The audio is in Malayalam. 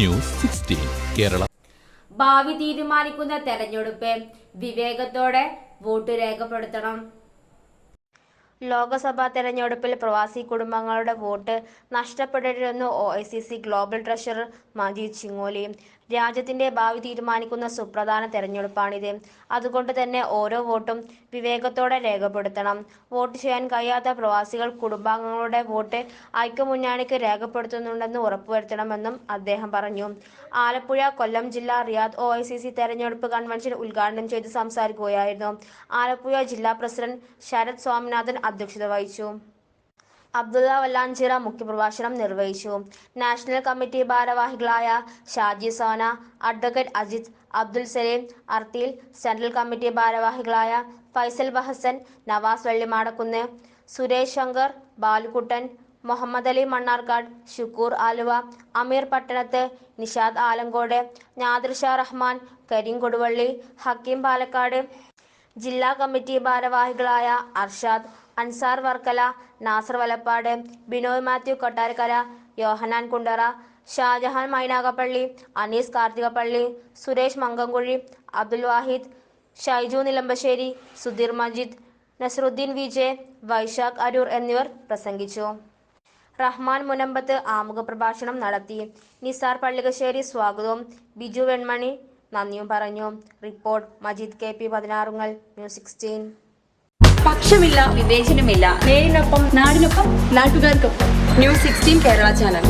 ന്യൂസ് 16 കേരള. ഭാവി തീരുമാനിക്കുന്ന തെരഞ്ഞെടുപ്പ് വിവേകത്തോടെ വോട്ട് രേഖപ്പെടുത്തണം. ലോക്സഭാ തെരഞ്ഞെടുപ്പിൽ പ്രവാസി കുടുംബങ്ങളുടെ വോട്ട് നഷ്ടപ്പെടരുതെന്ന് OICC global treasurer Majeed Chingoli. രാജ്യത്തിന്റെ ഭാവി തീരുമാനിക്കുന്ന സുപ്രധാന തെരഞ്ഞെടുപ്പാണിത്. അതുകൊണ്ട് തന്നെ ഓരോ വോട്ടും വിവേകത്തോടെ രേഖപ്പെടുത്തണം. വോട്ട് ചെയ്യാൻ കഴിയാത്ത പ്രവാസികൾ കുടുംബാംഗങ്ങളുടെ വോട്ട് ഐക്യമുന്നണിക്ക് രേഖപ്പെടുത്തുന്നുണ്ടെന്ന് ഉറപ്പുവരുത്തണമെന്നും അദ്ദേഹം പറഞ്ഞു. ആലപ്പുഴ, കൊല്ലം ജില്ലാ റിയാദ് OICC തെരഞ്ഞെടുപ്പ് കൺവെൻഷൻ ഉദ്ഘാടനം ചെയ്ത് സംസാരിക്കുകയായിരുന്നു. ആലപ്പുഴ ജില്ലാ പ്രസിഡന്റ് ശരത് സ്വാമിനാഥൻ അധ്യക്ഷത വഹിച്ചു. അബ്ദുള്ള വല്ലാഞ്ചിറ മുഖ്യപ്രഭാഷണം നിർവഹിച്ചു. നാഷണൽ കമ്മിറ്റി ഭാരവാഹികളായ Shaji Sona, advocate Ajith, Abdul Salim Arthil, central committee ഭാരവാഹികളായ ഫൈസൽ ബഹസൻ, നവാസ് വെള്ളിമാടക്കുന്ന്, സുരേഷ് ശങ്കർ, ബാലുക്കുട്ടൻ, മുഹമ്മദ് അലി മണ്ണാർക്കാട്, ഷുക്കൂർ ആലുവ, അമീർ പട്ടണത്ത്, നിഷാദ് ആലങ്കോട്, നാദിർ ഷാ റഹ്മാൻ, കരീം കൊടുവള്ളി, ഹക്കീം പാലക്കാട്, ജില്ലാ കമ്മിറ്റി ഭാരവാഹികളായ അർഷാദ്, അൻസാർ വർക്കല, നാസർ വലപ്പാട്, ബിനോയ് മാത്യു കൊട്ടാരക്കര, യോഹനാൻ കുണ്ടറ, ഷാജഹാൻ മൈനാഗപ്പള്ളി, അനീസ് കാർത്തികപ്പള്ളി, സുരേഷ് മങ്കംകുഴി, അബ്ദുൽ വാഹിദ്, ഷൈജു നിലമ്പശ്ശേരി, സുധീർ മജീദ്, നസറുദ്ദീൻ വിജയ്, വൈശാഖ് അരൂർ എന്നിവർ പ്രസംഗിച്ചു. റഹ്മാൻ മുനമ്പത്ത് ആമുഖ പ്രഭാഷണം നടത്തി. നിസാർ പള്ളികശ്ശേരി സ്വാഗതവും ബിജു വെൺമണി നന്ദിയും പറഞ്ഞു. Report Majeed KP 16 news 16. പക്ഷമില്ല, വിവേചനമില്ല. നേരിനൊപ്പം, നാടിനൊപ്പം, നാട്ടുകാർക്കൊപ്പം. News 16 Kerala channel.